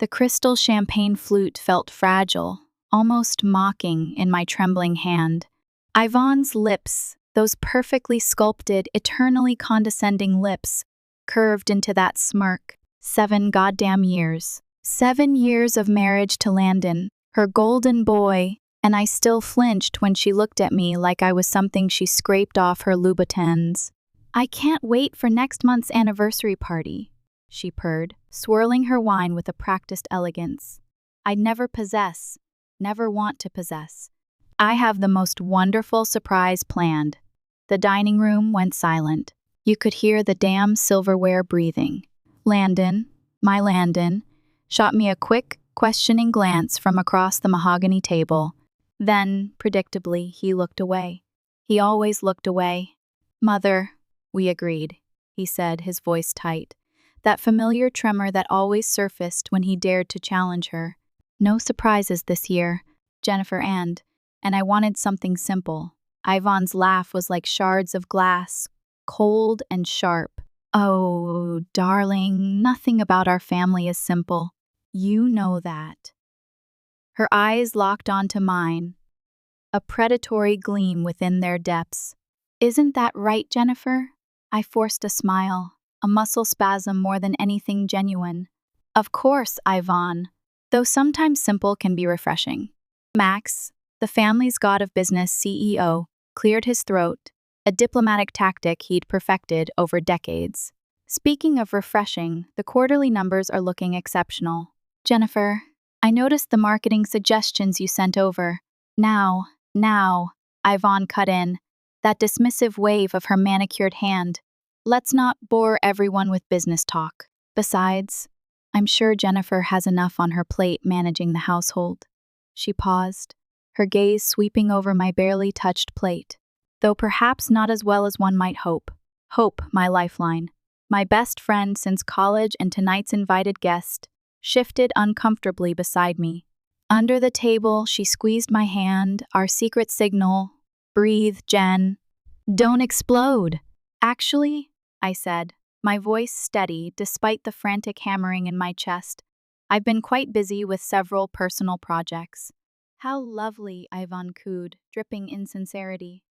The crystal champagne flute felt fragile, almost mocking in my trembling hand. Ivan's lips, those perfectly sculpted, eternally condescending lips, curved into that smirk. 7 goddamn years. 7 years of marriage to Landon, her golden boy, and I still flinched when she looked at me like I was something she scraped off her Louboutins. I can't wait for next month's anniversary party, she purred, swirling her wine with a practiced elegance. I'd never possess, never want to possess. I have the most wonderful surprise planned. The dining room went silent. You could hear the damn silverware breathing. Landon, my Landon, shot me a quick, questioning glance from across the mahogany table. Then, predictably, he looked away. He always looked away. Mother, we agreed, he said, his voice tight. That familiar tremor that always surfaced when he dared to challenge her. No surprises this year, Jennifer and I wanted something simple. Ivan's laugh was like shards of glass, cold and sharp. Oh, darling, nothing about our family is simple. You know that. Her eyes locked onto mine, a predatory gleam within their depths. Isn't that right, Jennifer? I forced a smile, a muscle spasm more than anything genuine. Of course, Ivan, though sometimes simple can be refreshing. Max, the family's god of business CEO, cleared his throat, a diplomatic tactic he'd perfected over decades. Speaking of refreshing, the quarterly numbers are looking exceptional. Jennifer, I noticed the marketing suggestions you sent over. Now, Ivan cut in, that dismissive wave of her manicured hand. Let's not bore everyone with business talk. Besides, I'm sure Jennifer has enough on her plate managing the household. She paused, her gaze sweeping over my barely touched plate. Though perhaps not as well as one might hope. Hope, my lifeline. My best friend since college and tonight's invited guest, shifted uncomfortably beside me. Under the table, she squeezed my hand, our secret signal. Breathe, Jen. Don't explode. Actually, I said, my voice steady despite the frantic hammering in my chest. I've been quite busy with several personal projects. How lovely, Ivan cooed, dripping insincerity.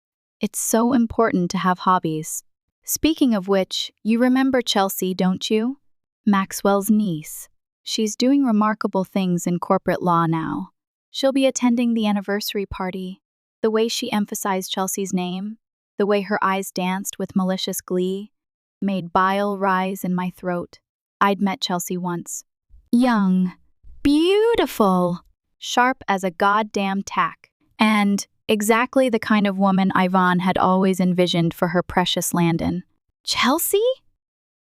It's so important to have hobbies. Speaking of which, you remember Chelsea, don't you? Maxwell's niece. She's doing remarkable things in corporate law now. She'll be attending the anniversary party. The way she emphasized Chelsea's name, the way her eyes danced with malicious glee, made bile rise in my throat. I'd met Chelsea once. Young, beautiful, sharp as a goddamn tack, and exactly the kind of woman Ivan had always envisioned for her precious Landon. Chelsea?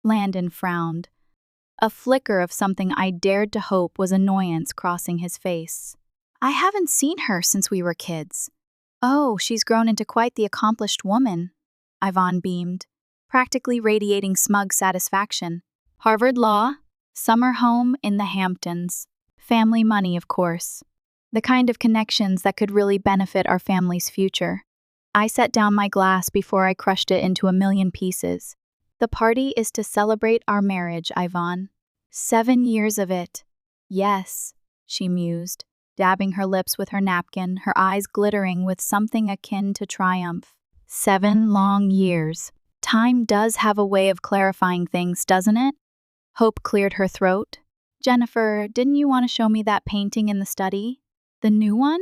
Landon frowned. A flicker of something I dared to hope was annoyance crossing his face. I haven't seen her since we were kids. Oh, she's grown into quite the accomplished woman, Ivan beamed, practically radiating smug satisfaction. Harvard Law, summer home in the Hamptons. Family money, of course. The kind of connections that could really benefit our family's future. I set down my glass before I crushed it into a million pieces. The party is to celebrate our marriage, Ivan. 7 years of it. Yes, she mused, dabbing her lips with her napkin, her eyes glittering with something akin to triumph. 7 long years. Time does have a way of clarifying things, doesn't it? Hope cleared her throat. Jennifer, didn't you want to show me that painting in the study? The new one?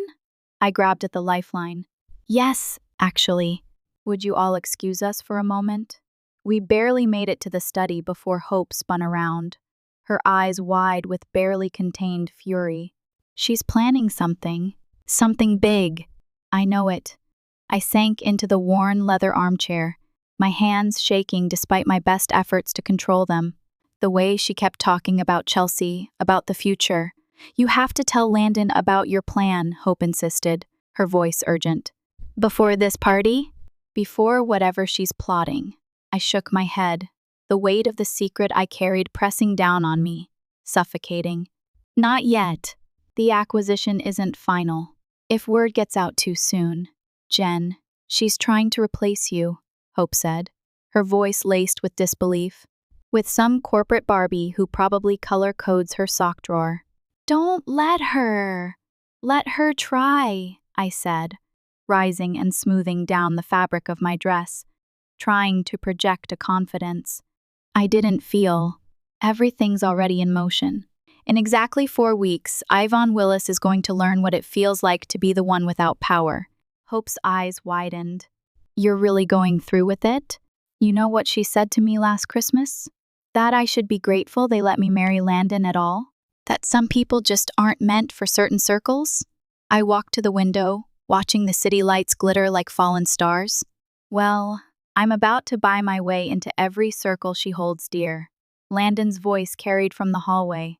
I grabbed at the lifeline. Yes, actually. Would you all excuse us for a moment? We barely made it to the study before Hope spun around, her eyes wide with barely contained fury. She's planning something big. I know it. I sank into the worn leather armchair, my hands shaking despite my best efforts to control them. The way she kept talking about Chelsea, about the future. You have to tell Landon about your plan, Hope insisted, her voice urgent. Before this party? Before whatever she's plotting. I shook my head, the weight of the secret I carried pressing down on me, suffocating. Not yet. The acquisition isn't final. If word gets out too soon. Jen, she's trying to replace you, Hope said, her voice laced with disbelief. With some corporate Barbie who probably color codes her sock drawer. Don't let her. Let her try, I said, rising and smoothing down the fabric of my dress, trying to project a confidence. I didn't feel. Everything's already in motion. In exactly 4 weeks, Yvonne Willis is going to learn what it feels like to be the one without power. Hope's eyes widened. You're really going through with it? You know what she said to me last Christmas? That I should be grateful they let me marry Landon at all? That some people just aren't meant for certain circles? I walked to the window, watching the city lights glitter like fallen stars. Well, I'm about to buy my way into every circle she holds dear. Landon's voice carried from the hallway.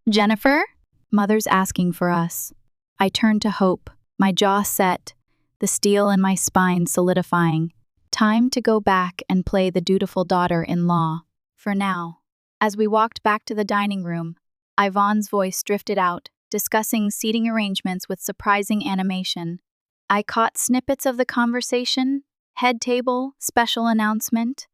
Jennifer? Mother's asking for us. I turned to Hope, my jaw set, the steel in my spine solidifying. Time to go back and play the dutiful daughter-in-law. For now. As we walked back to the dining room, Yvonne's voice drifted out, discussing seating arrangements with surprising animation. I caught snippets of the conversation, head table, special announcement.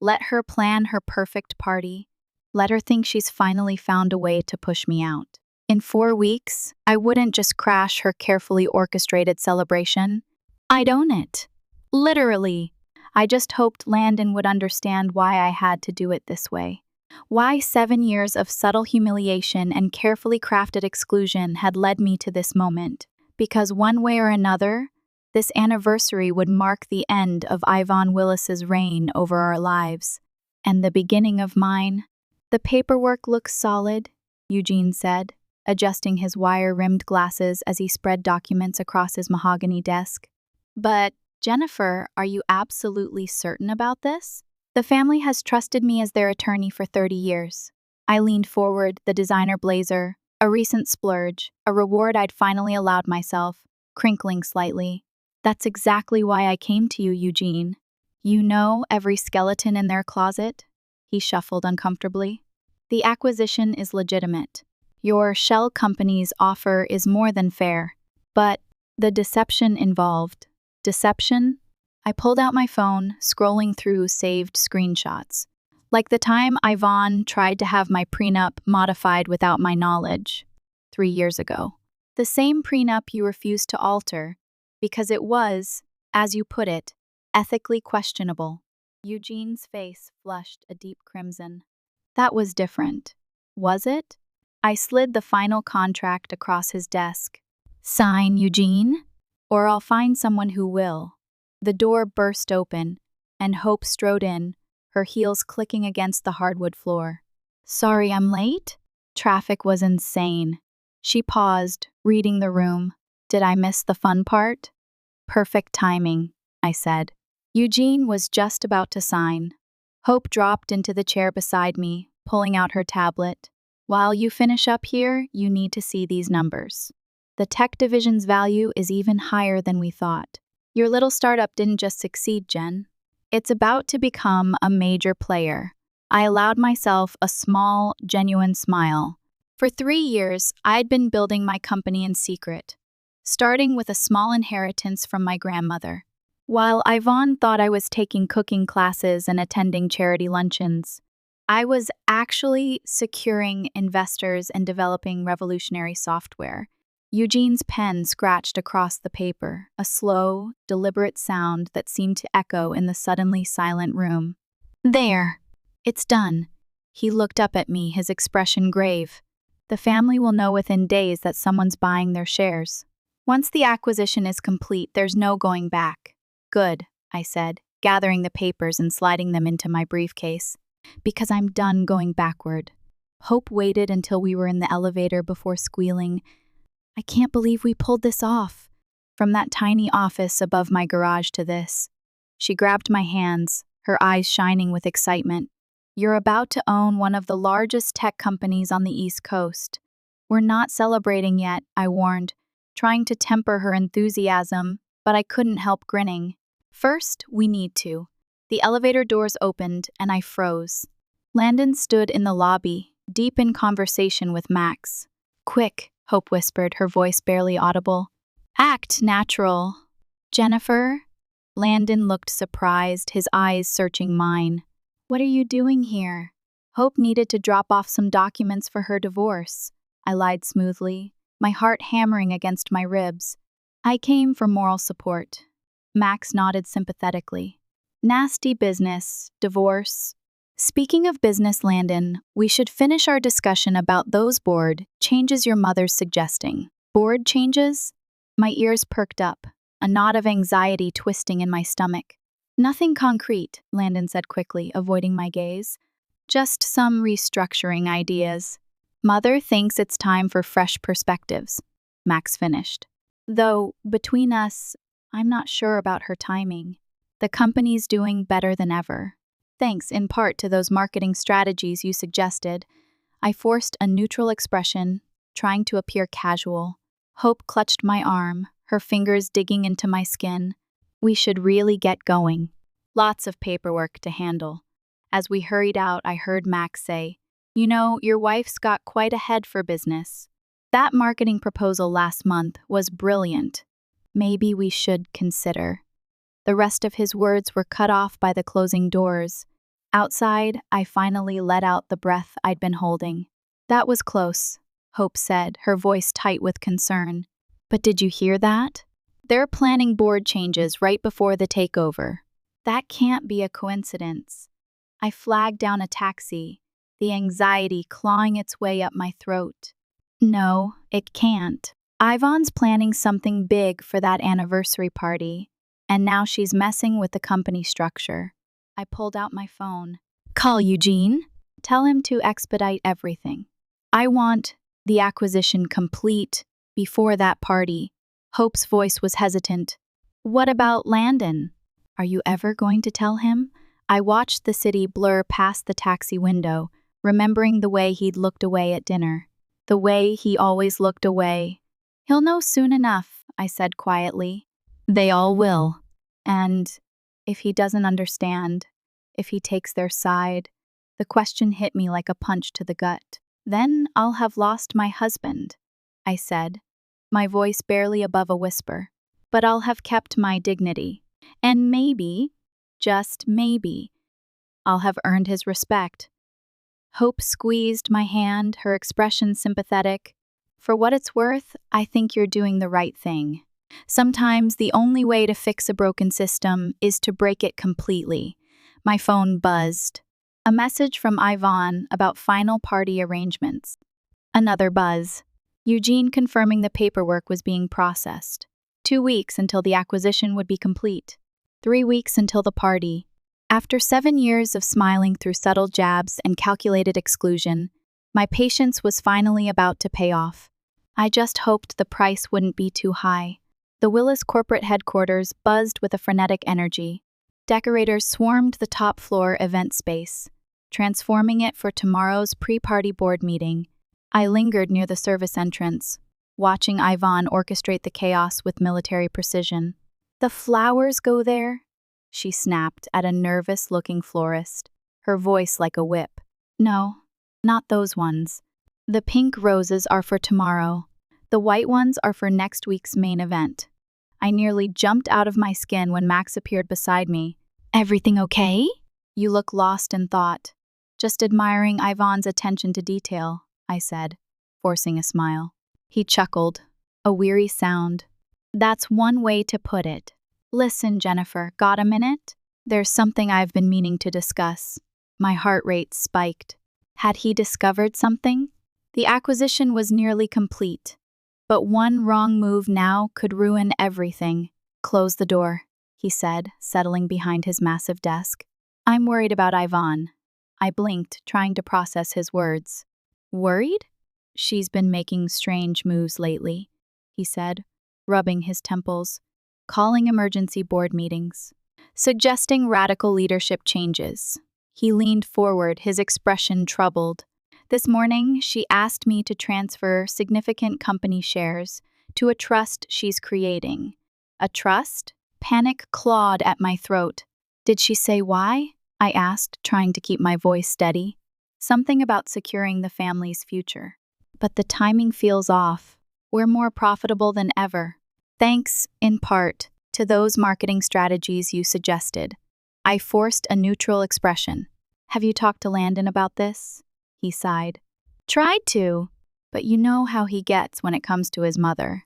Let her plan her perfect party. Let her think she's finally found a way to push me out. In 4 weeks, I wouldn't just crash her carefully orchestrated celebration. I'd own it. Literally. I just hoped Landon would understand why I had to do it this way. Why 7 years of subtle humiliation and carefully crafted exclusion had led me to this moment. Because one way or another, this anniversary would mark the end of Yvonne Willis's reign over our lives. And the beginning of mine. The paperwork looks solid, Eugene said, adjusting his wire-rimmed glasses as he spread documents across his mahogany desk. But, Jennifer, are you absolutely certain about this? The family has trusted me as their attorney for 30 years. I leaned forward, the designer blazer, a recent splurge, a reward I'd finally allowed myself, crinkling slightly. That's exactly why I came to you, Eugene. You know every skeleton in their closet? He shuffled uncomfortably. The acquisition is legitimate. Your shell company's offer is more than fair. But the deception involved. Deception? I pulled out my phone, scrolling through saved screenshots. Like the time Yvonne tried to have my prenup modified without my knowledge, 3 years ago. The same prenup you refused to alter, because it was, as you put it, ethically questionable. Eugene's face flushed a deep crimson. That was different. Was it? I slid the final contract across his desk. Sign, Eugene? Or I'll find someone who will. The door burst open, and Hope strode in, her heels clicking against the hardwood floor. Sorry I'm late? Traffic was insane. She paused, reading the room. Did I miss the fun part? Perfect timing, I said. Eugene was just about to sign. Hope dropped into the chair beside me, pulling out her tablet. While you finish up here, you need to see these numbers. The tech division's value is even higher than we thought. Your little startup didn't just succeed, Jen. It's about to become a major player. I allowed myself a small, genuine smile. For 3 years, I'd been building my company in secret, starting with a small inheritance from my grandmother. While Yvonne thought I was taking cooking classes and attending charity luncheons, I was actually securing investors and developing revolutionary software. Eugene's pen scratched across the paper, a slow, deliberate sound that seemed to echo in the suddenly silent room. There. It's done. He looked up at me, his expression grave. The family will know within days that someone's buying their shares. Once the acquisition is complete, there's no going back. Good, I said, gathering the papers and sliding them into my briefcase. Because I'm done going backward. Hope waited until we were in the elevator before squealing, I can't believe we pulled this off. From that tiny office above my garage to this. She grabbed my hands, her eyes shining with excitement. You're about to own one of the largest tech companies on the East Coast. We're not celebrating yet, I warned, trying to temper her enthusiasm, but I couldn't help grinning. First, we need to. The elevator doors opened, and I froze. Landon stood in the lobby, deep in conversation with Max. Quick, Hope whispered, her voice barely audible. Act natural. Jennifer? Landon looked surprised, his eyes searching mine. What are you doing here? Hope needed to drop off some documents for her divorce. I lied smoothly, my heart hammering against my ribs. I came for moral support. Max nodded sympathetically. Nasty business, divorce. Speaking of business, Landon, we should finish our discussion about those board changes your mother's suggesting. Board changes? My ears perked up, a knot of anxiety twisting in my stomach. Nothing concrete, Landon said quickly, avoiding my gaze. Just some restructuring ideas. Mother thinks it's time for fresh perspectives, Max finished. Though, between us, I'm not sure about her timing. The company's doing better than ever. Thanks in part to those marketing strategies you suggested. I forced a neutral expression, trying to appear casual. Hope clutched my arm, her fingers digging into my skin. We should really get going. Lots of paperwork to handle. As we hurried out, I heard Max say, "You know, your wife's got quite a head for business. That marketing proposal last month was brilliant. Maybe we should consider." The rest of his words were cut off by the closing doors. Outside, I finally let out the breath I'd been holding. "That was close," Hope said, her voice tight with concern. "But did you hear that? They're planning board changes right before the takeover. That can't be a coincidence." I flagged down a taxi, the anxiety clawing its way up my throat. "No, it can't. Ivan's planning something big for that anniversary party, and now she's messing with the company structure." I pulled out my phone. "Call Eugene. Tell him to expedite everything. I want the acquisition complete before that party." Hope's voice was hesitant. "What about Landon? Are you ever going to tell him?" I watched the city blur past the taxi window, remembering the way he'd looked away at dinner. The way he always looked away. "He'll know soon enough," I said quietly. "They all will. And if he doesn't understand, if he takes their side," the question hit me like a punch to the gut. "Then I'll have lost my husband," I said, my voice barely above a whisper. "But I'll have kept my dignity. And maybe, just maybe, I'll have earned his respect." Hope squeezed my hand, her expression sympathetic. "For what it's worth, I think you're doing the right thing. Sometimes the only way to fix a broken system is to break it completely." My phone buzzed. A message from Ivan about final party arrangements. Another buzz. Eugene confirming the paperwork was being processed. 2 weeks until the acquisition would be complete. 3 weeks until the party. After 7 years of smiling through subtle jabs and calculated exclusion, my patience was finally about to pay off. I just hoped the price wouldn't be too high. The Willis corporate headquarters buzzed with a frenetic energy. Decorators swarmed the top floor event space, transforming it for tomorrow's pre-party board meeting. I lingered near the service entrance, watching Ivan orchestrate the chaos with military precision. "The flowers go there?" she snapped at a nervous-looking florist, her voice like a whip. "No, not those ones. The pink roses are for tomorrow. The white ones are for next week's main event." I nearly jumped out of my skin when Max appeared beside me. "Everything okay?" "You look lost in thought." "Just admiring Ivan's attention to detail," I said, forcing a smile. He chuckled, a weary sound. "That's one way to put it. Listen, Jennifer, got a minute? There's something I've been meaning to discuss." My heart rate spiked. Had he discovered something? The acquisition was nearly complete, but one wrong move now could ruin everything. "Close the door," he said, settling behind his massive desk. "I'm worried about Ivan." I blinked, trying to process his words. "Worried?" "She's been making strange moves lately," he said, rubbing his temples, "calling emergency board meetings, suggesting radical leadership changes." He leaned forward, his expression troubled. "This morning, she asked me to transfer significant company shares to a trust she's creating." "A trust?" Panic clawed at my throat. "Did she say why?" I asked, trying to keep my voice steady. "Something about securing the family's future." "But the timing feels off. We're more profitable than ever. Thanks, in part, to those marketing strategies you suggested." I forced a neutral expression. "Have you talked to Landon about this?" He sighed. "Tried to. but you know how he gets when it comes to his mother.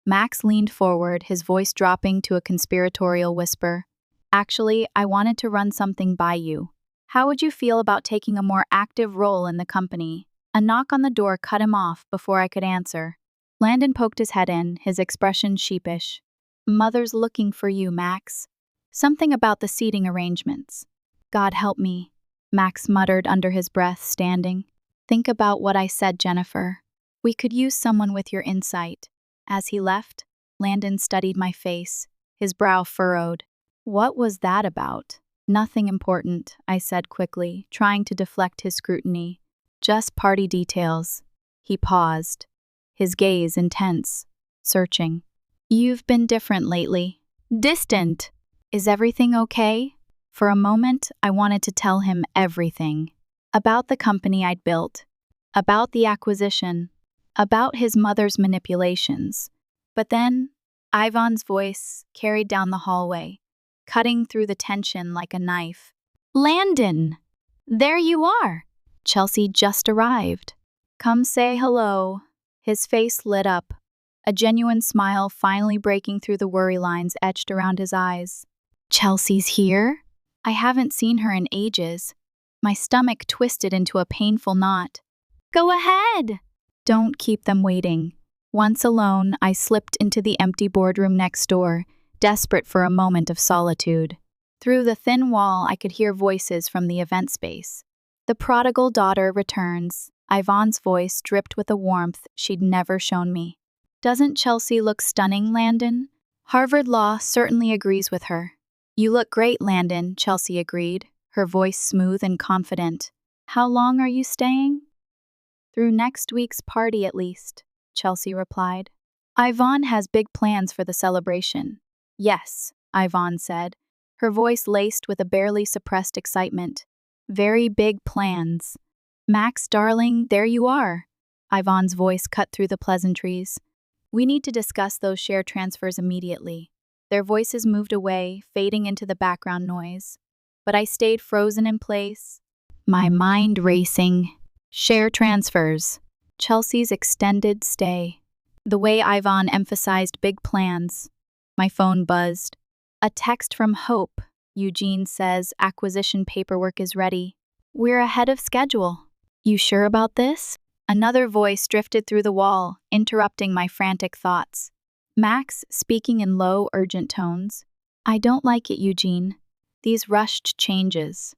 Max leaned forward, his voice dropping to a conspiratorial whisper. Actually, I wanted to run something by you. How would you feel about taking a more active role in the company? A knock on the door cut him off before I could answer. Landon poked his head in, his expression sheepish. Mother's looking for you, Max. Something about the seating arrangements. God help me, Max muttered under his breath, standing. Think about what I said, Jennifer. We could use someone with your insight. As he left, Landon studied my face, his brow furrowed. What was that about? Nothing important, I said quickly, trying to deflect his scrutiny. Just party details. He paused, his gaze intense, searching. You've been different lately. Distant. Is everything okay? For a moment, I wanted to tell him everything. About the company I'd built. About the acquisition. About his mother's manipulations. But then, Ivan's voice carried down the hallway, cutting through the tension like a knife. Landon! There you are! Chelsea just arrived. Come say hello. His face lit up, a genuine smile finally breaking through the worry lines etched around his eyes. Chelsea's here? I haven't seen her in ages. My stomach twisted into a painful knot. Go ahead! Don't keep them waiting. Once alone, I slipped into the empty boardroom next door, desperate for a moment of solitude. Through the thin wall, I could hear voices from the event space. The prodigal daughter returns. Ivan's voice dripped with a warmth she'd never shown me. Doesn't Chelsea look stunning, Landon? Harvard Law certainly agrees with her. You look great, Landon, Chelsea agreed, her voice smooth and confident. How long are you staying? Through next week's party, at least, Chelsea replied. Ivan has big plans for the celebration. Yes, Ivan said, her voice laced with a barely suppressed excitement. Very big plans. Max, darling, there you are. Ivan's voice cut through the pleasantries. We need to discuss those share transfers immediately. Their voices moved away, fading into the background noise. But I stayed frozen in place, my mind racing. Share transfers. Chelsea's extended stay. The way Ivan emphasized big plans. My phone buzzed. A text from Hope. Eugene says acquisition paperwork is ready. We're ahead of schedule. You sure about this? Another voice drifted through the wall, interrupting my frantic thoughts. Max, speaking in low, urgent tones. I don't like it, Eugene. These rushed changes.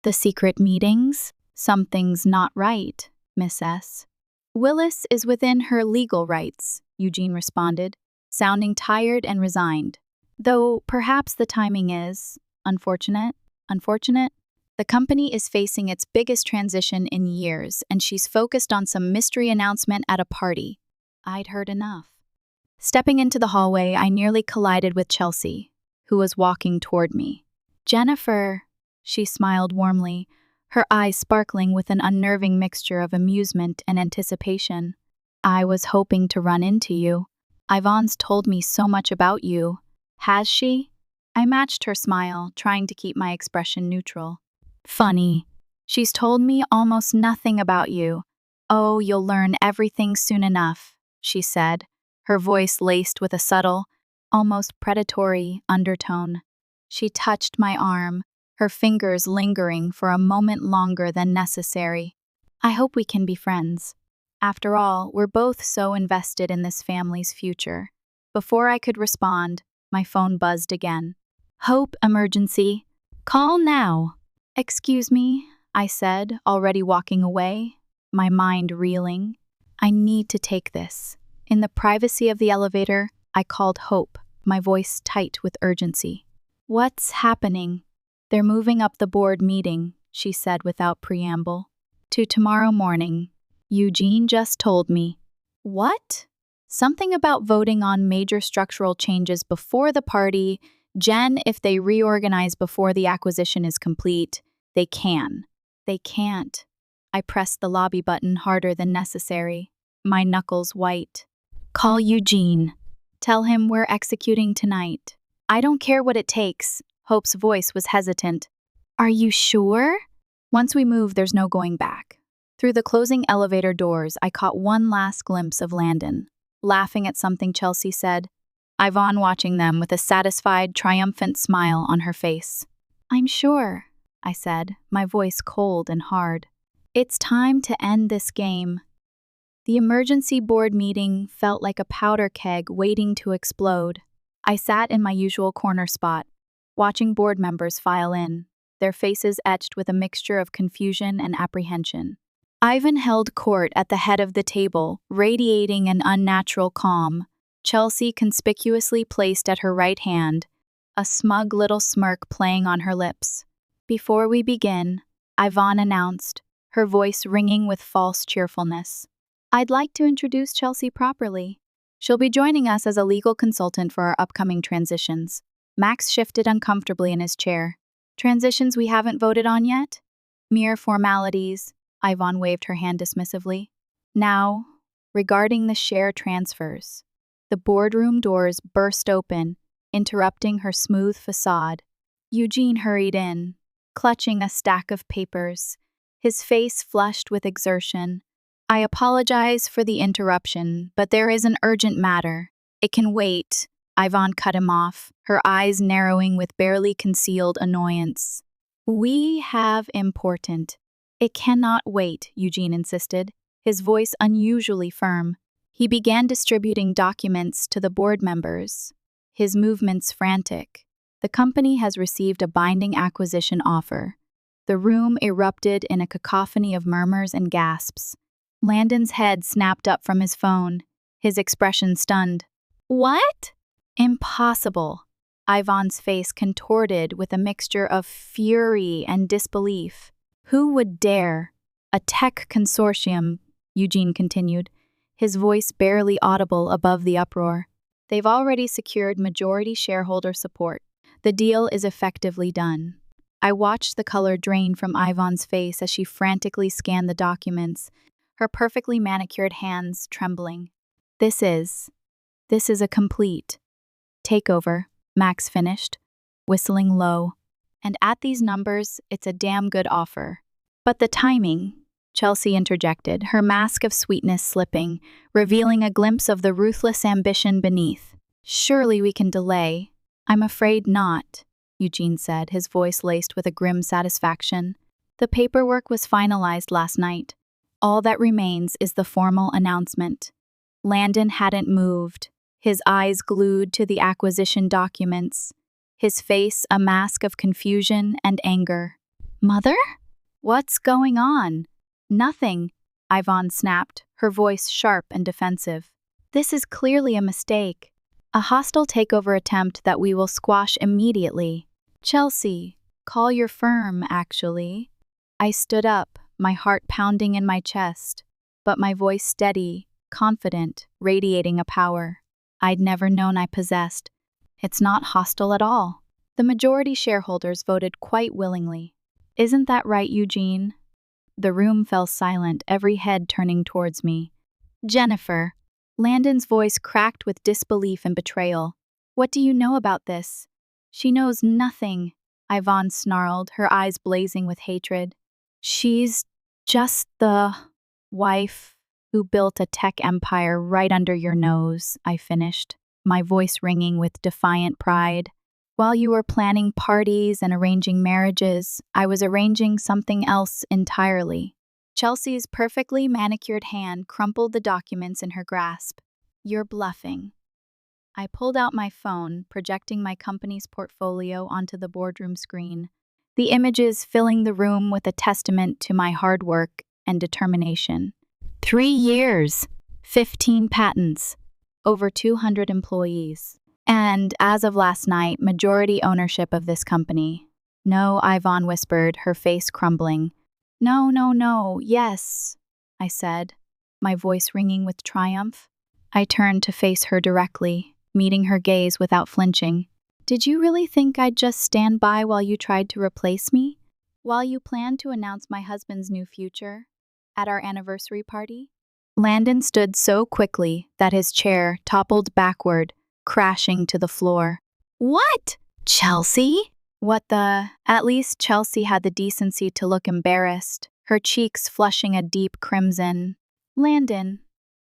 The secret meetings? Something's not right, Miss S. Willis is within her legal rights, Eugene responded, sounding tired and resigned. Though perhaps the timing is unfortunate. The company is facing its biggest transition in years, and she's focused on some mystery announcement at a party. I'd heard enough. Stepping into the hallway, I nearly collided with Chelsea, who was walking toward me. Jennifer, she smiled warmly, her eyes sparkling with an unnerving mixture of amusement and anticipation. I was hoping to run into you. Ivan's told me so much about you. Has she? I matched her smile, trying to keep my expression neutral. Funny. She's told me almost nothing about you. Oh, you'll learn everything soon enough, she said, her voice laced with a subtle, almost predatory undertone. She touched my arm, her fingers lingering for a moment longer than necessary. I hope we can be friends. After all, we're both so invested in this family's future. Before I could respond, my phone buzzed again. Hope emergency. Call now. Excuse me, I said, already walking away, my mind reeling. I need to take this. In the privacy of the elevator, I called Hope, my voice tight with urgency. What's happening? They're moving up the board meeting, she said without preamble. To tomorrow morning. Eugene just told me. What? Something about voting on major structural changes before the party. Jen, if they reorganize before the acquisition is complete, they can. They can't. I pressed the lobby button harder than necessary, my knuckles white. Call Eugene. Tell him we're executing tonight. I don't care what it takes. Hope's voice was hesitant. Are you sure? Once we move, there's no going back. Through the closing elevator doors, I caught one last glimpse of Landon, laughing at something Chelsea said, Yvonne watching them with a satisfied, triumphant smile on her face. I'm sure, I said, my voice cold and hard. It's time to end this game. The emergency board meeting felt like a powder keg waiting to explode. I sat in my usual corner spot, watching board members file in, their faces etched with a mixture of confusion and apprehension. Ivan held court at the head of the table, radiating an unnatural calm, Chelsea conspicuously placed at her right hand, a smug little smirk playing on her lips. Before we begin, Yvonne announced, her voice ringing with false cheerfulness. I'd like to introduce Chelsea properly. She'll be joining us as a legal consultant for our upcoming transitions. Max shifted uncomfortably in his chair. Transitions we haven't voted on yet? Mere formalities. Yvonne waved her hand dismissively. Now, regarding the share transfers. The boardroom doors burst open, interrupting her smooth facade. Eugene hurried in, clutching a stack of papers, his face flushed with exertion. I apologize for the interruption, but there is an urgent matter. It can wait. Yvonne cut him off, her eyes narrowing with barely concealed annoyance. We have important. It cannot wait, Eugene insisted, his voice unusually firm. He began distributing documents to the board members, his movements frantic. The company has received a binding acquisition offer. The room erupted in a cacophony of murmurs and gasps. Landon's head snapped up from his phone, his expression stunned. What? Impossible. Yvonne's face contorted with a mixture of fury and disbelief. Who would dare? A tech consortium, Eugene continued, his voice barely audible above the uproar. They've already secured majority shareholder support. The deal is effectively done. I watched the color drain from Yvonne's face as she frantically scanned the documents, her perfectly manicured hands trembling. This is a complete takeover, Max finished, whistling low. And at these numbers, it's a damn good offer. But the timing, Chelsea interjected, her mask of sweetness slipping, revealing a glimpse of the ruthless ambition beneath. Surely we can delay. I'm afraid not, Eugene said, his voice laced with a grim satisfaction. The paperwork was finalized last night. All that remains is the formal announcement. Landon hadn't moved, his eyes glued to the acquisition documents, his face a mask of confusion and anger. Mother? What's going on? Nothing, Yvonne snapped, her voice sharp and defensive. This is clearly a mistake. A hostile takeover attempt that we will squash immediately. Chelsea, call your firm, actually. I stood up, my heart pounding in my chest, but my voice steady, confident, radiating a power I'd never known I possessed. It's not hostile at all. The majority shareholders voted quite willingly. Isn't that right, Eugene? The room fell silent, every head turning towards me. Jennifer. Landon's voice cracked with disbelief and betrayal. What do you know about this? She knows nothing, Yvonne snarled, her eyes blazing with hatred. She's just the wife who built a tech empire right under your nose, I finished, my voice ringing with defiant pride. While you were planning parties and arranging marriages, I was arranging something else entirely. Chelsea's perfectly manicured hand crumpled the documents in her grasp. You're bluffing. I pulled out my phone, projecting my company's portfolio onto the boardroom screen, the images filling the room with a testament to my hard work and determination. 3 years, 15 patents, over 200 employees. And, as of last night, majority ownership of this company. No, Yvonne whispered, her face crumbling. No, yes, I said, my voice ringing with triumph. I turned to face her directly, meeting her gaze without flinching. Did you really think I'd just stand by while you tried to replace me? While you planned to announce my husband's new future? At our anniversary party? Landon stood so quickly that his chair toppled backward, crashing to the floor. What? Chelsea? What the? At least Chelsea had the decency to look embarrassed, her cheeks flushing a deep crimson. "Landon,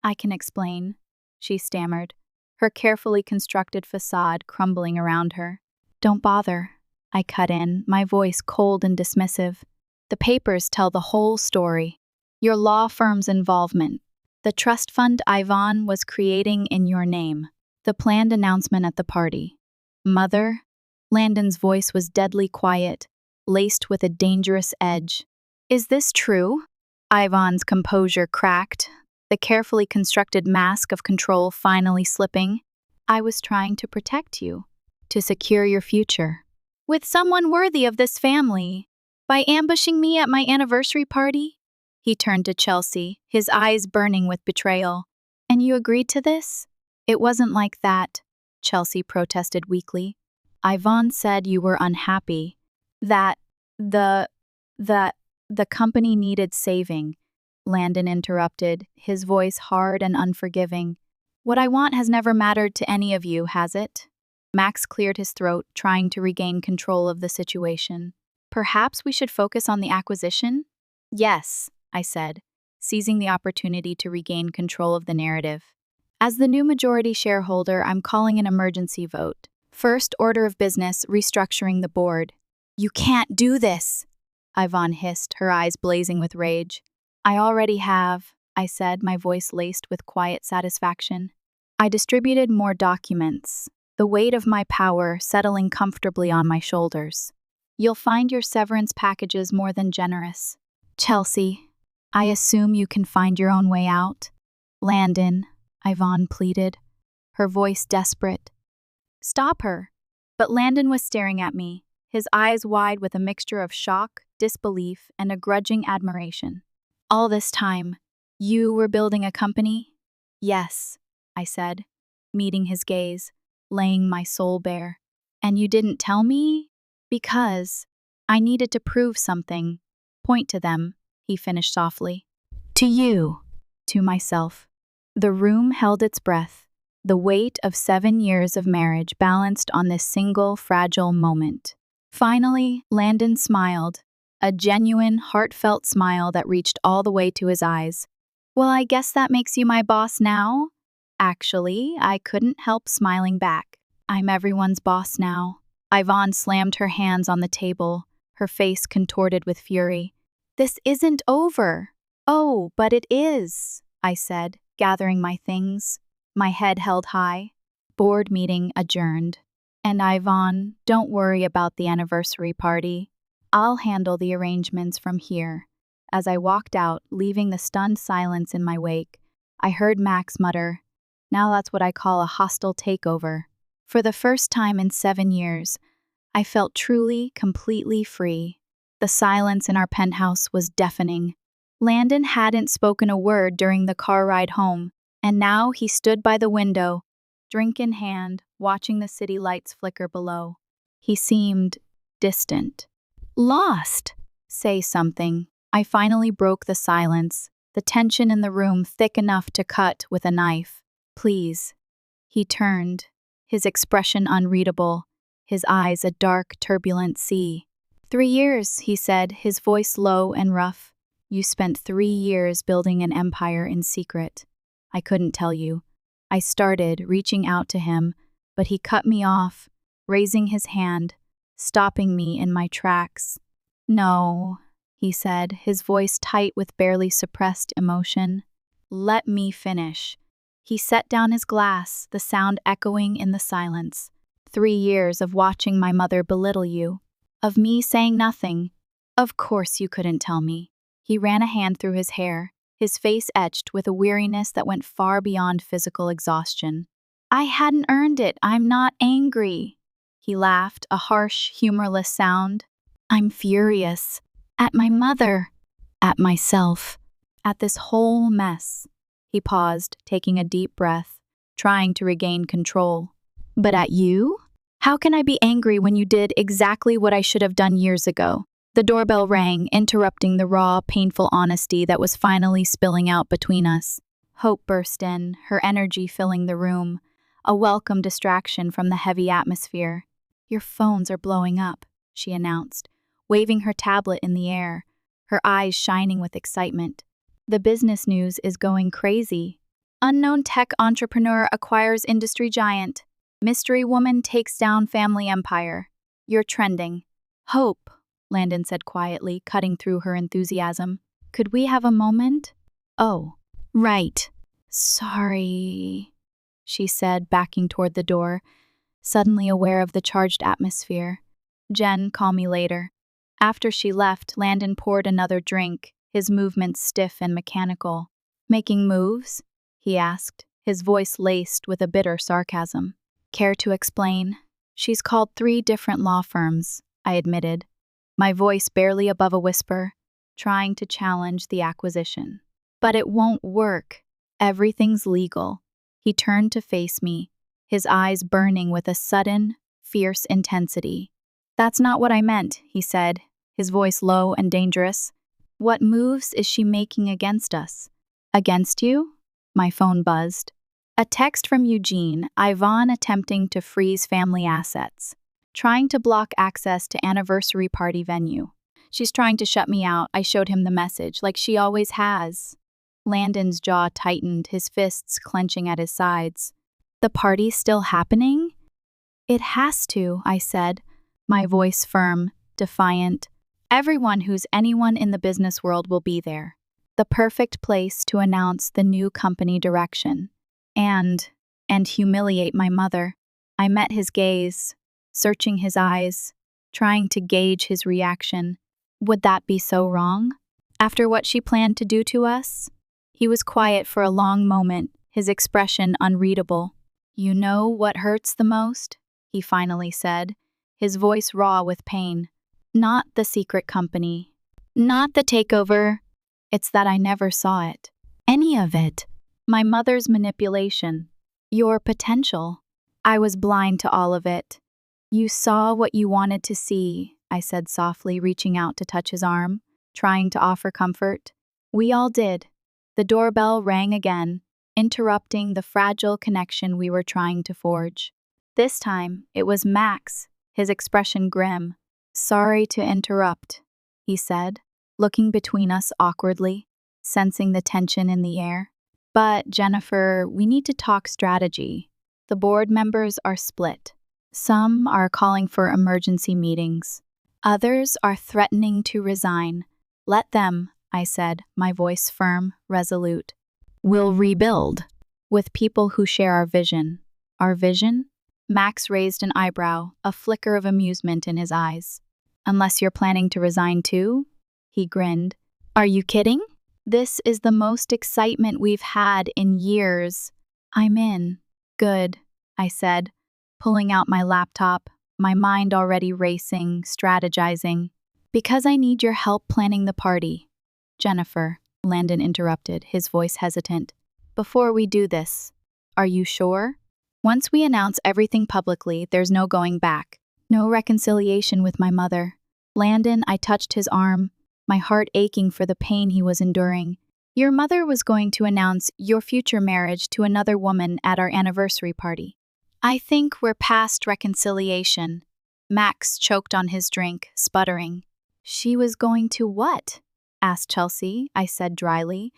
I can explain," she stammered, her carefully constructed facade crumbling around her. "Don't bother," I cut in, my voice cold and dismissive. "The papers tell the whole story. Your law firm's involvement, the trust fund Ivan was creating in your name, the planned announcement at the party. Mother?" Landon's voice was deadly quiet, laced with a dangerous edge. "Is this true?" Ivan's composure cracked, the carefully constructed mask of control finally slipping. "I was trying to protect you, to secure your future. With someone worthy of this family. By ambushing me at my anniversary party?" He turned to Chelsea, his eyes burning with betrayal. "And you agreed to this?" "It wasn't like that," Chelsea protested weakly. "Ivan said you were unhappy. That the company needed saving," Landon interrupted, his voice hard and unforgiving. "What I want has never mattered to any of you, has it?" Max cleared his throat, trying to regain control of the situation. "Perhaps we should focus on the acquisition?" "Yes," I said, seizing the opportunity to regain control of the narrative. "As the new majority shareholder, I'm calling an emergency vote. First order of business, restructuring the board." "You can't do this," Ivan hissed, her eyes blazing with rage. "I already have," I said, my voice laced with quiet satisfaction. I distributed more documents, the weight of my power settling comfortably on my shoulders. "You'll find your severance packages more than generous." "Chelsea, I assume you can find your own way out?" "Landon," Ivan pleaded, her voice desperate. "Stop her." But Landon was staring at me, his eyes wide with a mixture of shock, disbelief, and a grudging admiration. "All this time, you were building a company?" "Yes," I said, meeting his gaze, laying my soul bare. "And you didn't tell me?" "Because I needed to prove something. Point to them," he finished softly. "To you." To myself. The room held its breath, the weight of 7 years of marriage balanced on this single, fragile moment. Finally, Landon smiled, a genuine, heartfelt smile that reached all the way to his eyes. "Well, I guess that makes you my boss now?" Actually, I couldn't help smiling back. "I'm everyone's boss now." Ivan slammed her hands on the table, her face contorted with fury. "This isn't over." "Oh, but it is," I said, gathering my things, my head held high. Board meeting adjourned. "And Ivan, don't worry about the anniversary party. I'll handle the arrangements from here." As I walked out, leaving the stunned silence in my wake, I heard Max mutter, "Now that's what I call a hostile takeover." For the first time in 7 years, I felt truly, completely free. The silence in our penthouse was deafening. Landon hadn't spoken a word during the car ride home, and now he stood by the window, drink in hand, watching the city lights flicker below. He seemed distant. "Lost." "Say something." I finally broke the silence, the tension in the room thick enough to cut with a knife. "Please." He turned, his expression unreadable, his eyes a dark, turbulent sea. 3 years, he said, his voice low and rough. "You spent 3 years building an empire in secret." I couldn't tell you. I started, reaching out to him, but he cut me off, raising his hand, stopping me in my tracks. "No," he said, his voice tight with barely suppressed emotion. "Let me finish." He set down his glass, the sound echoing in the silence. 3 years of watching my mother belittle you, of me saying nothing. Of course you couldn't tell me. He ran a hand through his hair, his face etched with a weariness that went far beyond physical exhaustion. "I hadn't earned it. I'm not angry." He laughed, a harsh, humorless sound. "I'm furious. At my mother. At myself. At this whole mess." He paused, taking a deep breath, trying to regain control. "But at you? How can I be angry when you did exactly what I should have done years ago?" The doorbell rang, interrupting the raw, painful honesty that was finally spilling out between us. Hope burst in, her energy filling the room, a welcome distraction from the heavy atmosphere. "Your phones are blowing up," she announced, waving her tablet in the air, her eyes shining with excitement. The business news is going crazy. Unknown tech entrepreneur acquires industry giant. Mystery woman takes down family empire. You're trending. Hope, Landon said quietly, cutting through her enthusiasm. Could we have a moment? Oh, right. Sorry, she said, backing toward the door, suddenly aware of the charged atmosphere. Jen, call me later. After she left, Landon poured another drink, his movements stiff and mechanical. Making moves? He asked, his voice laced with a bitter sarcasm. Care to explain? She's called 3 different law firms, I admitted, my voice barely above a whisper, trying to challenge the acquisition. But it won't work. Everything's legal. He turned to face me, his eyes burning with a sudden, fierce intensity. That's not what I meant, he said, his voice low and dangerous. What moves is she making against us? Against you? My phone buzzed. A text from Eugene, Yvonne attempting to freeze family assets, trying to block access to anniversary party venue. She's trying to shut me out. I showed him the message, like she always has. Landon's jaw tightened, his fists clenching at his sides. The party's still happening? It has to, I said, my voice firm, defiant. Everyone who's anyone in the business world will be there. The perfect place to announce the new company direction. And humiliate my mother. I met his gaze, searching his eyes, trying to gauge his reaction. Would that be so wrong? After what she planned to do to us? He was quiet for a long moment, his expression unreadable. You know what hurts the most? He finally said, his voice raw with pain. Not the secret company. Not the takeover. It's that I never saw it. Any of it. My mother's manipulation. Your potential. I was blind to all of it. You saw what you wanted to see, I said softly, reaching out to touch his arm, trying to offer comfort. We all did. The doorbell rang again, interrupting the fragile connection we were trying to forge. This time, it was Max, his expression grim. Sorry to interrupt, he said, looking between us awkwardly, sensing the tension in the air. But, Jennifer, we need to talk strategy. The board members are split. Some are calling for emergency meetings. Others are threatening to resign. Let them, I said, my voice firm, resolute. We'll rebuild. With people who share our vision. Our vision? Max raised an eyebrow, a flicker of amusement in his eyes. Unless you're planning to resign too? He grinned. Are you kidding? This is the most excitement we've had in years. I'm in. Good, I said, pulling out my laptop, my mind already racing, strategizing. Because I need your help planning the party. Jennifer, Landon interrupted, his voice hesitant. Before we do this, are you sure? Once we announce everything publicly, there's no going back. No reconciliation with my mother. Landon, I touched his arm, my heart aching for the pain he was enduring. Your mother was going to announce your future marriage to another woman at our anniversary party. I think we're past reconciliation. Max choked on his drink, sputtering. She was going to what? Asked Chelsea, I said dryly,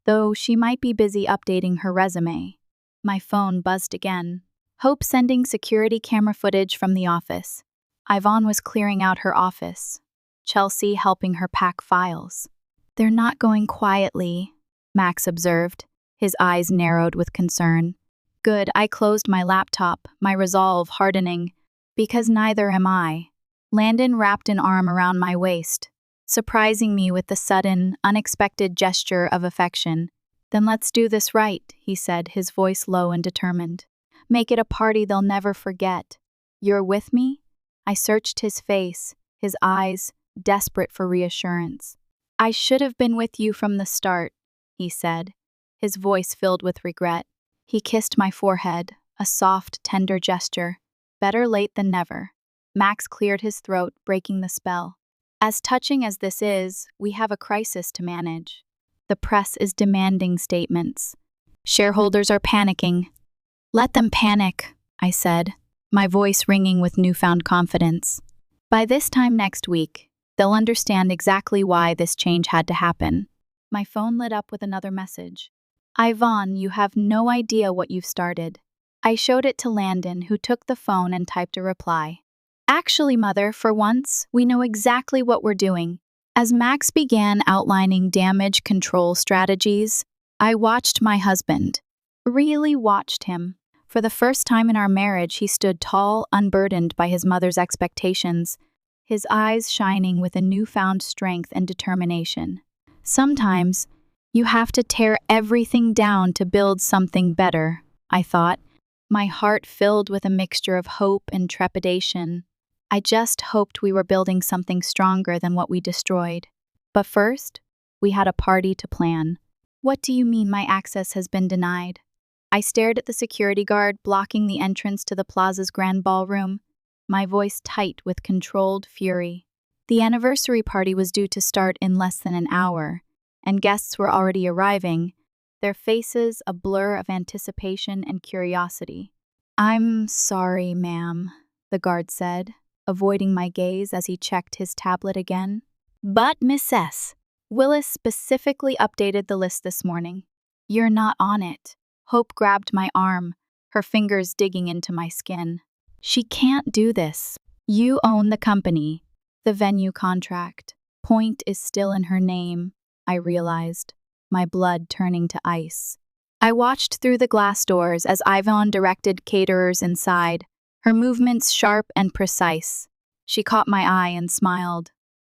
though she might be busy updating her resume. My phone buzzed again. Hope sending security camera footage from the office. Yvonne was clearing out her office. Chelsea helping her pack files. They're not going quietly, Max observed, his eyes narrowed with concern. Good, I closed my laptop, my resolve hardening. Because neither am I. Landon wrapped an arm around my waist, surprising me with the sudden, unexpected gesture of affection. Then let's do this right, he said, his voice low and determined. Make it a party they'll never forget. You're with me? I searched his face, his eyes, desperate for reassurance. I should have been with you from the start, he said, his voice filled with regret. He kissed my forehead, a soft, tender gesture. Better late than never. Max cleared his throat, breaking the spell. As touching as this is, we have a crisis to manage. The press is demanding statements. Shareholders are panicking. Let them panic, I said, my voice ringing with newfound confidence. By this time next week, They'll understand exactly why this change had to happen. My phone lit up with another message. Yvonne, you have no idea what you've started. I showed it to Landon, who took the phone and typed a reply. Actually, Mother, for once, we know exactly what we're doing. As Max began outlining damage control strategies, I watched my husband. Really watched him. For the first time in our marriage, he stood tall, unburdened by his mother's expectations, his eyes shining with a newfound strength and determination. Sometimes, you have to tear everything down to build something better, I thought, my heart filled with a mixture of hope and trepidation. I just hoped we were building something stronger than what we destroyed. But first, we had a party to plan. What do you mean my access has been denied? I stared at the security guard blocking the entrance to the plaza's grand ballroom, my voice tight with controlled fury. The anniversary party was due to start in less than an hour, and guests were already arriving, their faces a blur of anticipation and curiosity. I'm sorry, ma'am, the guard said, avoiding my gaze as he checked his tablet again. But, Miss S. Willis specifically updated the list this morning. You're not on it. Hope grabbed my arm, her fingers digging into my skin. She can't do this. You own the company, the venue contract. Point is still in her name, I realized, my blood turning to ice. I watched through the glass doors as Yvonne directed caterers inside, her movements sharp and precise. She caught my eye and smiled,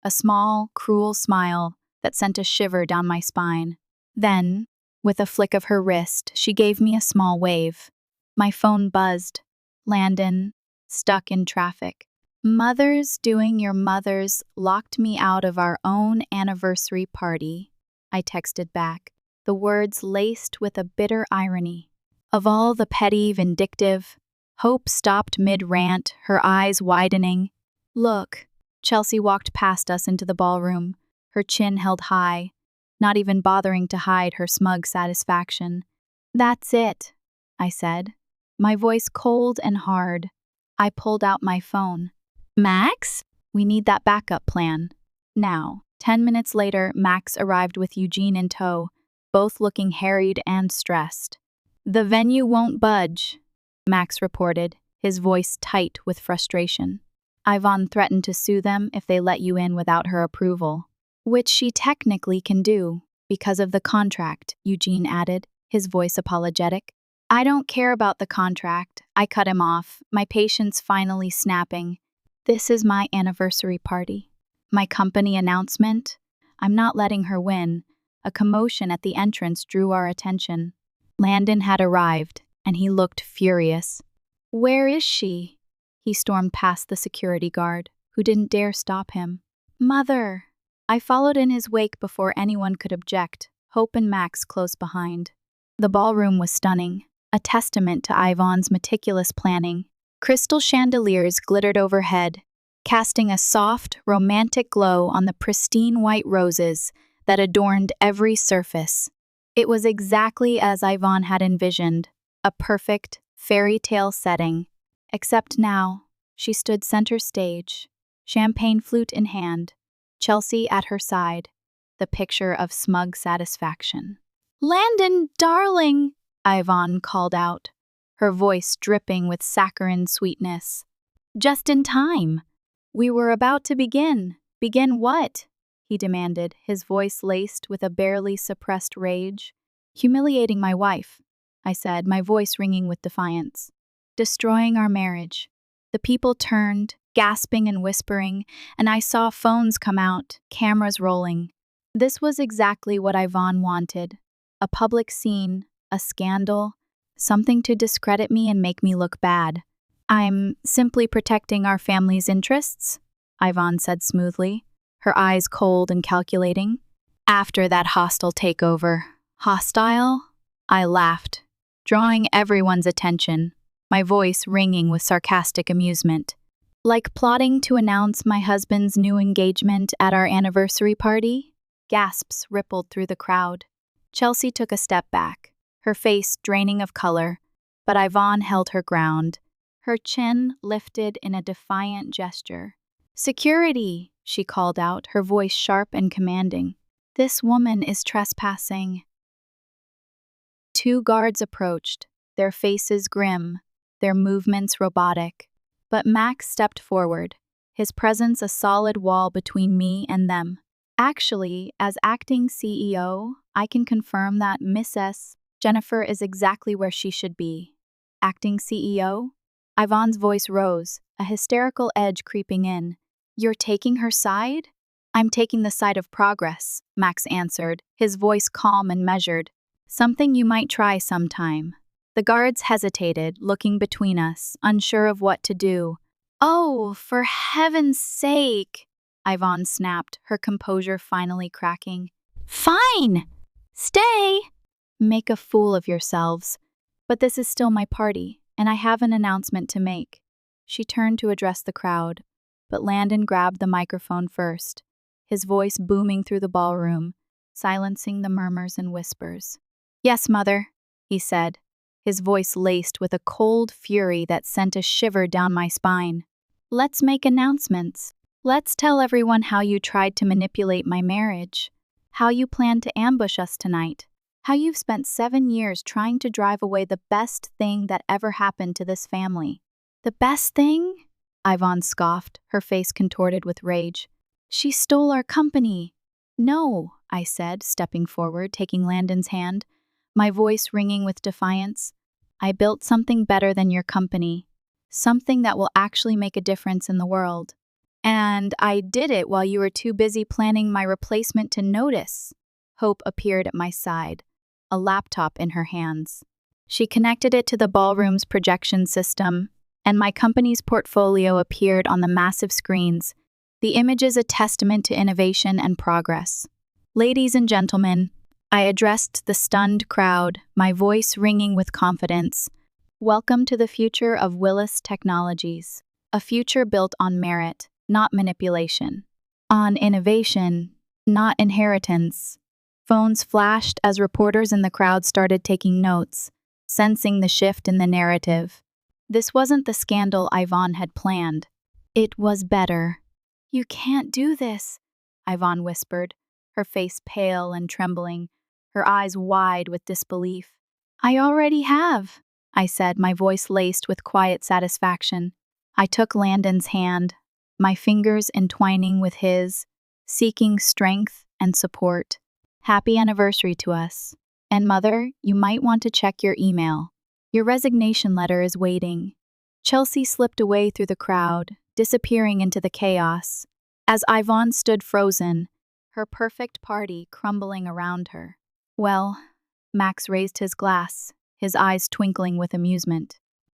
a small, cruel smile that sent a shiver down my spine. Then, with a flick of her wrist, she gave me a small wave. My phone buzzed. Landon, stuck in traffic. Mother's doing your mother's locked me out of our own anniversary party, I texted back, the words laced with a bitter irony. Of all the petty, vindictive, Hope stopped mid-rant, her eyes widening. Look, Chelsea walked past us into the ballroom, her chin held high, not even bothering to hide her smug satisfaction. That's it, I said, my voice cold and hard. I pulled out my phone. Max? We need that backup plan. Now, 10 minutes later, Max arrived with Eugene in tow, both looking harried and stressed. The venue won't budge, Max reported, his voice tight with frustration. Yvonne threatened to sue them if they let you in without her approval. Which she technically can do, because of the contract, Eugene added, his voice apologetic. I don't care about the contract, I cut him off, my patience finally snapping. This is my anniversary party. My company announcement? I'm not letting her win. A commotion at the entrance drew our attention. Landon had arrived, and he looked furious. Where is she? He stormed past the security guard, who didn't dare stop him. Mother! I followed in his wake before anyone could object, Hope and Max close behind. The ballroom was stunning, a testament to Yvonne's meticulous planning. Crystal chandeliers glittered overhead, casting a soft, romantic glow on the pristine white roses that adorned every surface. It was exactly as Yvonne had envisioned, a perfect, fairy tale setting. Except now, she stood center stage, champagne flute in hand, Chelsea at her side, the picture of smug satisfaction. Landon, darling, Yvonne called out, her voice dripping with saccharine sweetness. Just in time. We were about to begin. Begin what? He demanded, his voice laced with a barely suppressed rage. Humiliating my wife, I said, my voice ringing with defiance. Destroying our marriage. The people turned, gasping and whispering, and I saw phones come out, cameras rolling. This was exactly what Yvonne wanted. A public scene, a scandal, something to discredit me and make me look bad. I'm simply protecting our family's interests, Yvonne said smoothly, her eyes cold and calculating. After that hostile takeover. Hostile? I laughed, drawing everyone's attention, my voice ringing with sarcastic amusement. Like plotting to announce my husband's new engagement at our anniversary party? Gasps rippled through the crowd. Chelsea took a step back, her face draining of color, but Yvonne held her ground, her chin lifted in a defiant gesture. "Security!" she called out, her voice sharp and commanding. "This woman is trespassing." 2 guards approached, their faces grim, their movements robotic. But Max stepped forward, his presence a solid wall between me and them. "Actually, as acting CEO, I can confirm that Mrs. Jennifer is exactly where she should be." "Acting CEO?" Ivan's voice rose, a hysterical edge creeping in. "You're taking her side?" "I'm taking the side of progress," Max answered, his voice calm and measured. "Something you might try sometime." The guards hesitated, looking between us, unsure of what to do. "Oh, for heaven's sake!" Yvonne snapped, her composure finally cracking. "Fine! Stay! Make a fool of yourselves. But this is still my party, and I have an announcement to make." She turned to address the crowd, but Landon grabbed the microphone first, his voice booming through the ballroom, silencing the murmurs and whispers. "Yes, Mother," he said, his voice laced with a cold fury that sent a shiver down my spine. "Let's make announcements. Let's tell everyone how you tried to manipulate my marriage, how you planned to ambush us tonight, how you've spent 7 years trying to drive away the best thing that ever happened to this family." "The best thing?" Yvonne scoffed, her face contorted with rage. "She stole our company." "No," I said, stepping forward, taking Landon's hand, my voice ringing with defiance. "I built something better than your company, something that will actually make a difference in the world. And I did it while you were too busy planning my replacement to notice." Hope appeared at my side, a laptop in her hands. She connected it to the ballroom's projection system, and my company's portfolio appeared on the massive screens, the images a testament to innovation and progress. "Ladies and gentlemen," I addressed the stunned crowd, my voice ringing with confidence. "Welcome to the future of Willis Technologies, a future built on merit, not manipulation, on innovation, not inheritance." Phones flashed as reporters in the crowd started taking notes, sensing the shift in the narrative. This wasn't the scandal Yvonne had planned. It was better. "You can't do this," Yvonne whispered, her face pale and trembling, her eyes wide with disbelief. "I already have," I said, my voice laced with quiet satisfaction. I took Landon's hand, my fingers entwining with his, seeking strength and support. "Happy anniversary to us. And Mother, you might want to check your email. Your resignation letter is waiting." Chelsea slipped away through the crowd, disappearing into the chaos, as Yvonne stood frozen, her perfect party crumbling around her. "Well," Max raised his glass, his eyes twinkling with amusement.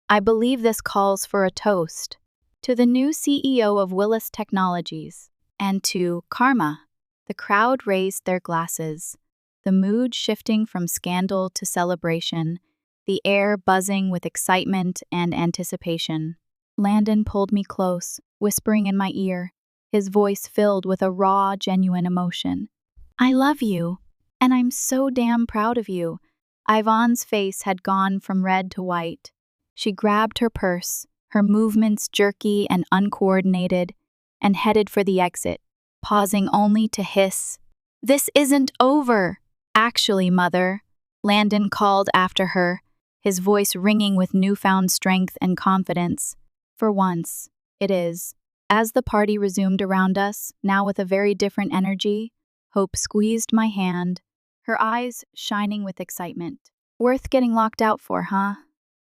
"I believe this calls for a toast. To the new CEO of Willis Technologies, and to Karma." The crowd raised their glasses, the mood shifting from scandal to celebration, the air buzzing with excitement and anticipation. Landon pulled me close, whispering in my ear, his voice filled with a raw, genuine emotion. "I love you, and I'm so damn proud of you." Yvonne's face had gone from red to white. She grabbed her purse, her movements jerky and uncoordinated, and headed for the exit, pausing only to hiss, "This isn't over!" "Actually, Mother," Landon called after her, his voice ringing with newfound strength and confidence. "For once, it is." As the party resumed around us, now with a very different energy, Hope squeezed my hand, her eyes shining with excitement. "Worth getting locked out for, huh?"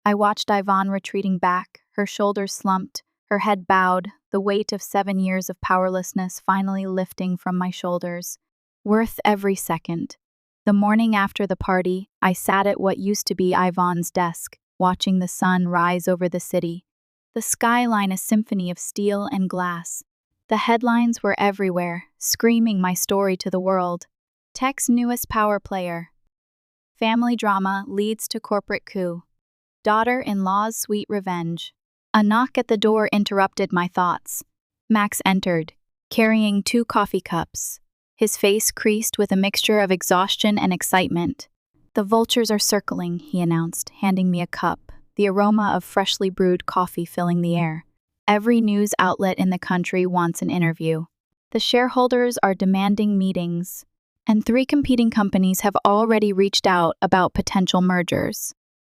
I watched Yvonne retreating back, her shoulders slumped, her head bowed, the weight of 7 years of powerlessness finally lifting from my shoulders. Worth every second. The morning after the party, I sat at what used to be Yvonne's desk, watching the sun rise over the city. The skyline a symphony of steel and glass. The headlines were everywhere, screaming my story to the world. Tech's newest power player. Family drama leads to corporate coup. Daughter-in-law's sweet revenge. A knock at the door interrupted my thoughts. Max entered, carrying 2 coffee cups, his face creased with a mixture of exhaustion and excitement. "The vultures are circling," he announced, handing me a cup, the aroma of freshly brewed coffee filling the air. Every news outlet in the country wants an interview. The shareholders are demanding meetings, and 3 competing companies have already reached out about potential mergers.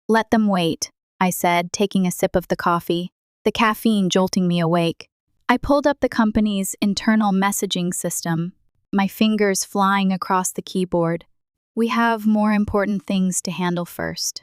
Let them wait, I said, taking a sip of the coffee, the caffeine jolting me awake. I pulled up the company's internal messaging system, my fingers flying across the keyboard. We have more important things to handle first.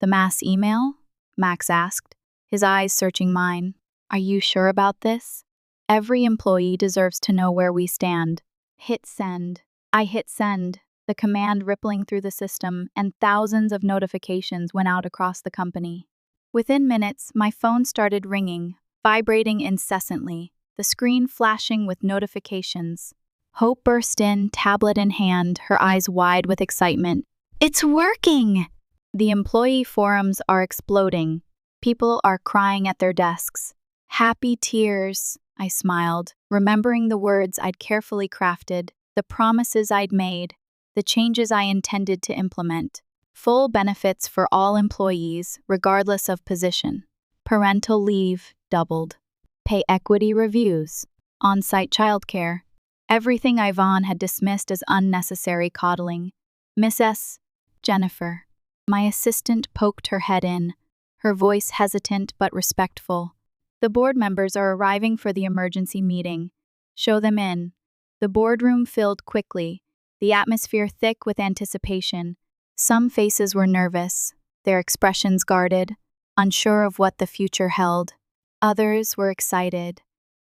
The mass email? Max asked, his eyes searching mine. Are you sure about this? Every employee deserves to know where we stand. Hit send. I hit send, the command rippling through the system, and thousands of notifications went out across the company. Within minutes, my phone started ringing, vibrating incessantly, the screen flashing with notifications. Hope burst in, tablet in hand, her eyes wide with excitement. It's working! The employee forums are exploding. People are crying at their desks. Happy tears, I smiled, remembering the words I'd carefully crafted, the promises I'd made, the changes I intended to implement. Full benefits for all employees, regardless of position. Parental leave doubled. Pay equity reviews. On-site childcare. Everything Yvonne had dismissed as unnecessary coddling. Miss S. Jennifer. My assistant poked her head in, her voice hesitant but respectful. The board members are arriving for the emergency meeting. Show them in. The boardroom filled quickly, the atmosphere thick with anticipation. Some faces were nervous, their expressions guarded, unsure of what the future held. Others were excited,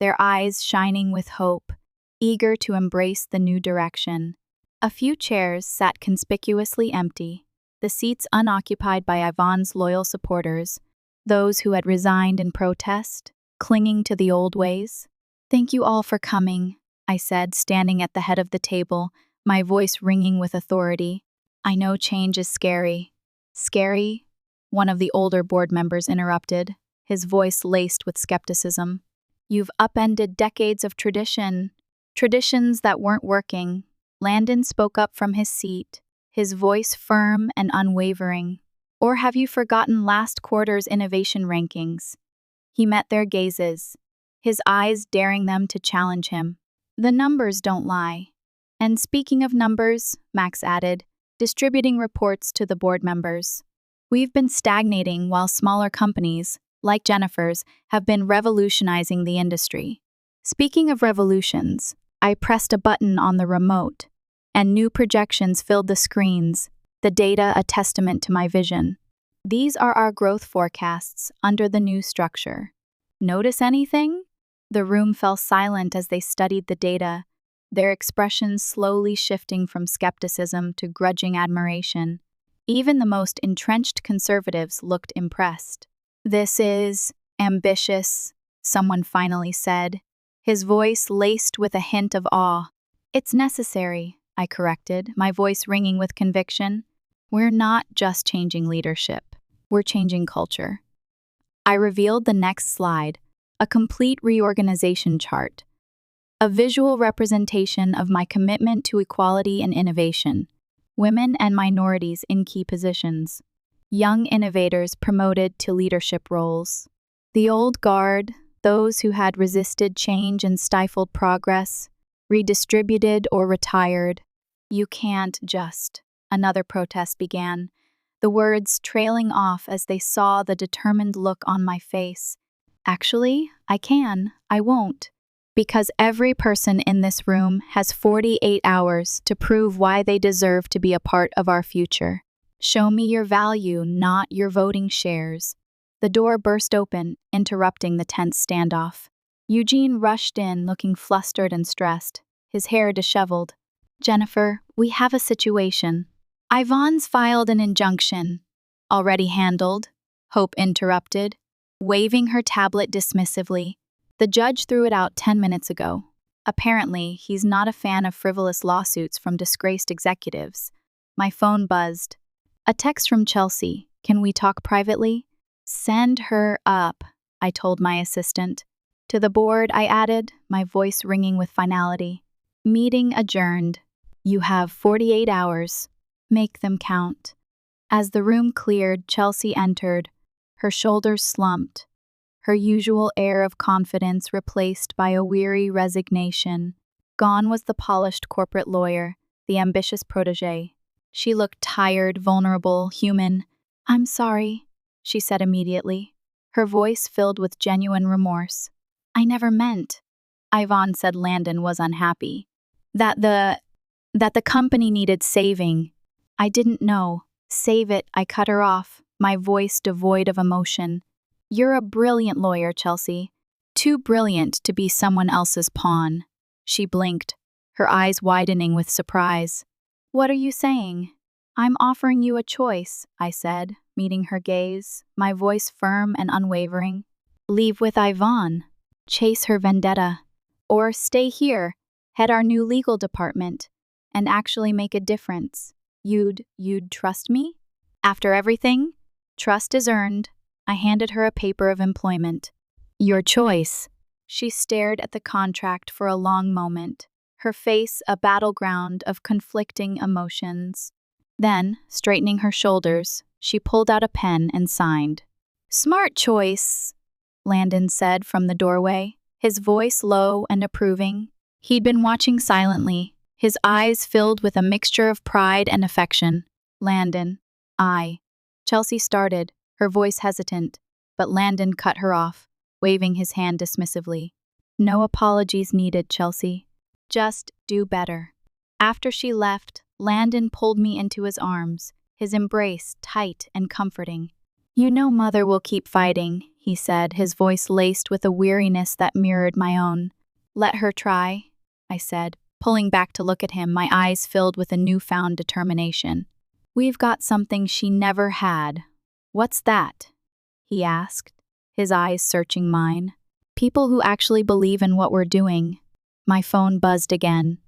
their eyes shining with hope, eager to embrace the new direction. A few chairs sat conspicuously empty, the seats unoccupied by Yvonne's loyal supporters, those who had resigned in protest, clinging to the old ways. Thank you all for coming, I said, standing at the head of the table, my voice ringing with authority. I know change is scary. Scary? One of the older board members interrupted, his voice laced with skepticism. You've upended decades of traditions that weren't working. Landon spoke up from his seat, his voice firm and unwavering. Or have you forgotten last quarter's innovation rankings? He met their gazes, his eyes daring them to challenge him. The numbers don't lie. And speaking of numbers, Max added, distributing reports to the board members. We've been stagnating while smaller companies, like Jennifer's, have been revolutionizing the industry. Speaking of revolutions, I pressed a button on the remote, and new projections filled the screens, the data a testament to my vision. These are our growth forecasts under the new structure. Notice anything? The room fell silent as they studied the data, their expressions slowly shifting from skepticism to grudging admiration. Even the most entrenched conservatives looked impressed. This is ambitious, someone finally said, his voice laced with a hint of awe. It's necessary, I corrected, my voice ringing with conviction. We're not just changing leadership, we're changing culture. I revealed the next slide, a complete reorganization chart, a visual representation of my commitment to equality and innovation, women and minorities in key positions, young innovators promoted to leadership roles. The old guard, those who had resisted change and stifled progress, redistributed or retired. You can't just. Another protest began, the words trailing off as they saw the determined look on my face. Actually, I can, I won't. Because every person in this room has 48 hours to prove why they deserve to be a part of our future. Show me your value, not your voting shares. The door burst open, interrupting the tense standoff. Eugene rushed in, looking flustered and stressed, his hair disheveled. Jennifer, we have a situation. Yvonne's filed an injunction. Already handled, Hope interrupted, waving her tablet dismissively. The judge threw it out 10 minutes ago. Apparently, he's not a fan of frivolous lawsuits from disgraced executives. My phone buzzed. A text from Chelsea. Can we talk privately? Send her up, I told my assistant. To the board, I added, my voice ringing with finality. Meeting adjourned. You have 48 hours. Make them count. As the room cleared, Chelsea entered, her shoulders slumped, her usual air of confidence replaced by a weary resignation. Gone was the polished corporate lawyer, the ambitious protégé. She looked tired, vulnerable, human. "I'm sorry," she said immediately, her voice filled with genuine remorse. "I never meant." Yvonne said Landon was unhappy. That the company needed saving. "I didn't know." "Save it," I cut her off, my voice devoid of emotion. "You're a brilliant lawyer, Chelsea. Too brilliant to be someone else's pawn." She blinked, her eyes widening with surprise. "What are you saying?" "I'm offering you a choice," I said, meeting her gaze, my voice firm and unwavering. "Leave with Yvonne, chase her vendetta, or stay here, head our new legal department, and actually make a difference. You'd trust me? After everything? Trust is earned." I handed her a paper of employment. "Your choice." She stared at the contract for a long moment, her face a battleground of conflicting emotions. Then, straightening her shoulders, she pulled out a pen and signed. "Smart choice," Landon said from the doorway, his voice low and approving. He'd been watching silently, his eyes filled with a mixture of pride and affection. "Landon, Chelsea started, her voice hesitant, but Landon cut her off, waving his hand dismissively. "No apologies needed, Chelsea. Just do better." After she left, Landon pulled me into his arms, his embrace tight and comforting. "You know Mother will keep fighting," he said, his voice laced with a weariness that mirrored my own. "Let her try," I said, pulling back to look at him, my eyes filled with a newfound determination. "We've got something she never had." "What's that?" he asked, his eyes searching mine. "People who actually believe in what we're doing." My phone buzzed again.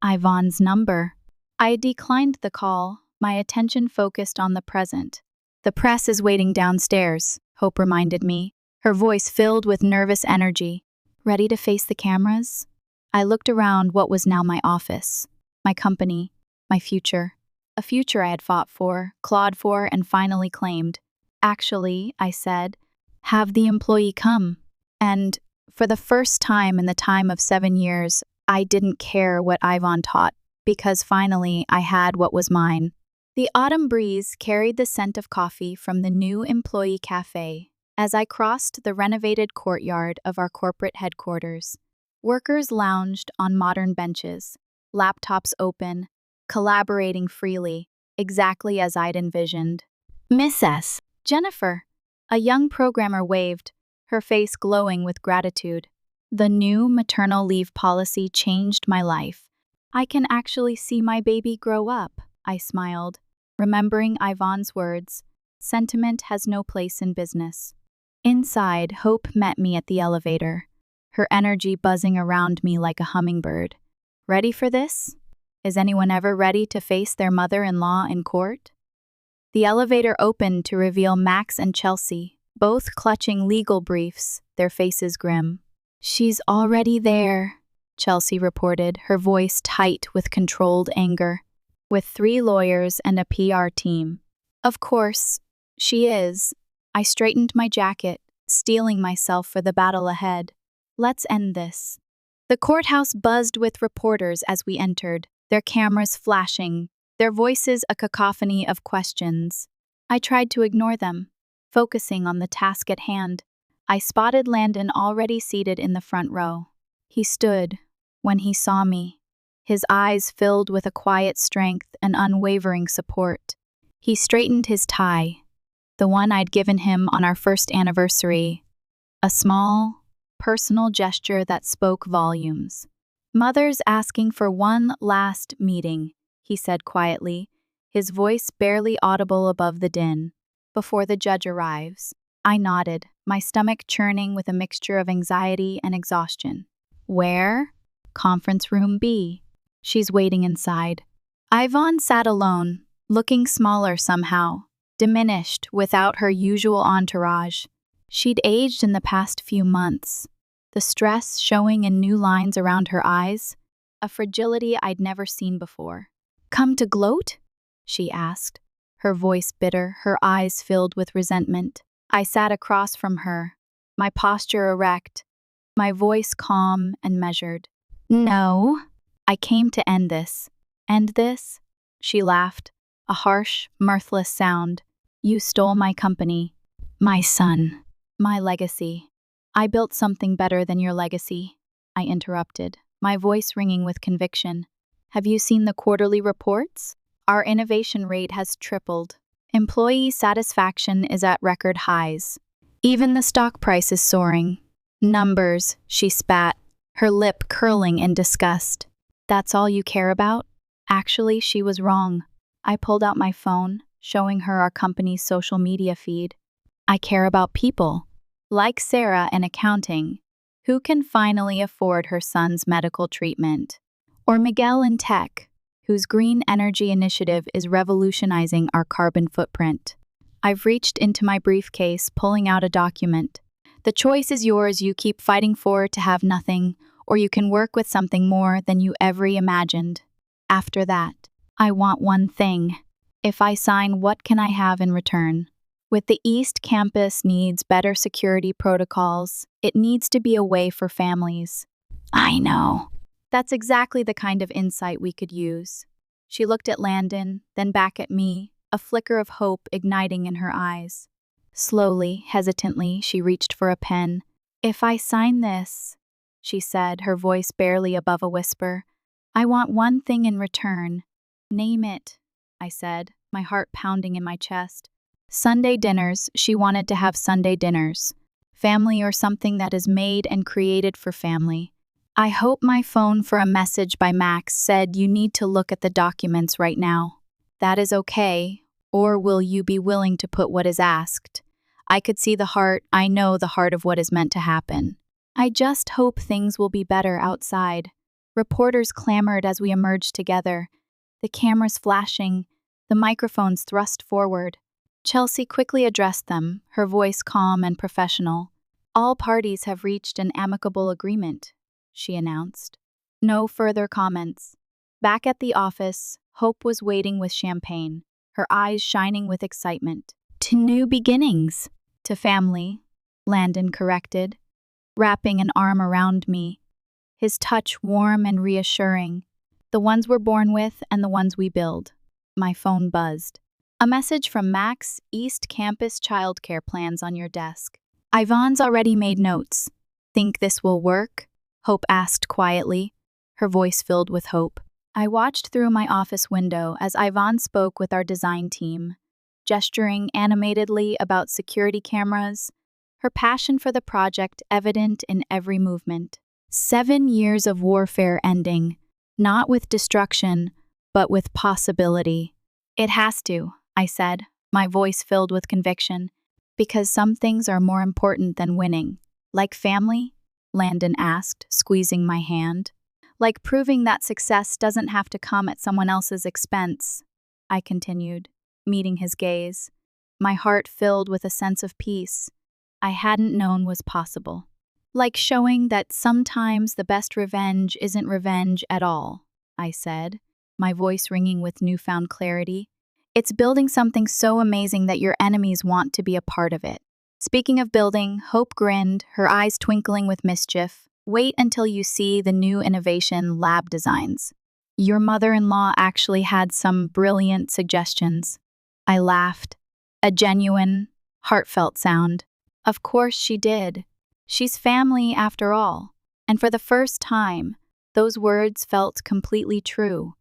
Yvonne's number. I declined the call, my attention focused on the present. "The press is waiting downstairs," Hope reminded me, her voice filled with nervous energy. "Ready to face the cameras?" I looked around what was now my office, my company, my future. A future I had fought for, clawed for, and finally claimed. "Actually," I said, "have the employee come." And, for the first time in the time of 7 years, I didn't care what Yvonne taught, because finally I had what was mine. The autumn breeze carried the scent of coffee from the new employee cafe as I crossed the renovated courtyard of our corporate headquarters. Workers lounged on modern benches, laptops open, collaborating freely, exactly as I'd envisioned. "Miss S. Jennifer," a young programmer waved, her face glowing with gratitude. "The new maternal leave policy changed my life. I can actually see my baby grow up," I smiled, remembering Yvonne's words, "Sentiment has no place in business." Inside, Hope met me at the elevator, her energy buzzing around me like a hummingbird. "Ready for this? Is anyone ever ready to face their mother-in-law in court?" The elevator opened to reveal Max and Chelsea, both clutching legal briefs, their faces grim. "She's already there," Chelsea reported, her voice tight with controlled anger. "With 3 lawyers and a PR team." "Of course, she is." I straightened my jacket, steeling myself for the battle ahead. "Let's end this." The courthouse buzzed with reporters as we entered, their cameras flashing, their voices a cacophony of questions. I tried to ignore them, focusing on the task at hand. I spotted Landon already seated in the front row. He stood when he saw me, his eyes filled with a quiet strength and unwavering support. He straightened his tie, the one I'd given him on our first anniversary, a small, personal gesture that spoke volumes. "Mother's asking for one last meeting," he said quietly, his voice barely audible above the din. "Before the judge arrives." I nodded, my stomach churning with a mixture of anxiety and exhaustion. "Where?" "Conference room B. She's waiting inside." Yvonne sat alone, looking smaller somehow, diminished without her usual entourage. She'd aged in the past few months, the stress showing in new lines around her eyes, a fragility I'd never seen before. "Come to gloat?" she asked, her voice bitter, her eyes filled with resentment. I sat across from her, my posture erect, my voice calm and measured. No, I came to end this. End this? She laughed, a harsh, mirthless sound. You stole my company, my son, my legacy. I built something better than your legacy, I interrupted, my voice ringing with conviction. Have you seen the quarterly reports? Our innovation rate has tripled. Employee satisfaction is at record highs. Even the stock price is soaring. Numbers, she spat, her lip curling in disgust. That's all you care about? Actually, she was wrong. I pulled out my phone, showing her our company's social media feed. I care about people, like Sarah in accounting, who can finally afford her son's medical treatment, or Miguel in tech, whose green energy initiative is revolutionizing our carbon footprint. I've reached into my briefcase, pulling out a document. The choice is yours. You keep fighting for to have nothing, or you can work with something more than you ever imagined. After that, I want one thing. If I sign, what can I have in return? With the East Campus needs better security protocols, it needs to be a way for families. I know. That's exactly the kind of insight we could use. She looked at Landon, then back at me, a flicker of hope igniting in her eyes. Slowly, hesitantly, she reached for a pen. If I sign this, she said, her voice barely above a whisper, I want one thing in return. Name it, I said, my heart pounding in my chest. Sunday dinners. She wanted to have Sunday dinners. Family, or something that is made and created for family. I hope my phone for a message by Max said you need to look at the documents right now. That is okay, or will you be willing to put what is asked? I could see the heart, I know the heart of what is meant to happen. I just hope things will be better outside. Reporters clamored as we emerged together, the cameras flashing, the microphones thrust forward. Chelsea quickly addressed them, her voice calm and professional. All parties have reached an amicable agreement, she announced. No further comments. Back at the office, Hope was waiting with champagne, her eyes shining with excitement. To new beginnings. To family, Landon corrected, wrapping an arm around me, his touch warm and reassuring. The ones we're born with and the ones we build. My phone buzzed. A message from Max, East Campus childcare plans on your desk. Yvonne's already made notes. Think this will work? Hope asked quietly, her voice filled with hope. I watched through my office window as Yvonne spoke with our design team, gesturing animatedly about security cameras, her passion for the project evident in every movement. 7 years of warfare ending, not with destruction, but with possibility. It has to, I said, my voice filled with conviction, because some things are more important than winning. Like family? Landon asked, squeezing my hand. Like proving that success doesn't have to come at someone else's expense, I continued, meeting his gaze, my heart filled with a sense of peace I hadn't known was possible. Like showing that sometimes the best revenge isn't revenge at all, I said, my voice ringing with newfound clarity. It's building something so amazing that your enemies want to be a part of it. Speaking of building, Hope grinned, her eyes twinkling with mischief. Wait until you see the new innovation lab designs. Your mother-in-law actually had some brilliant suggestions. I laughed. A genuine, heartfelt sound. Of course she did. She's family after all. And for the first time, those words felt completely true.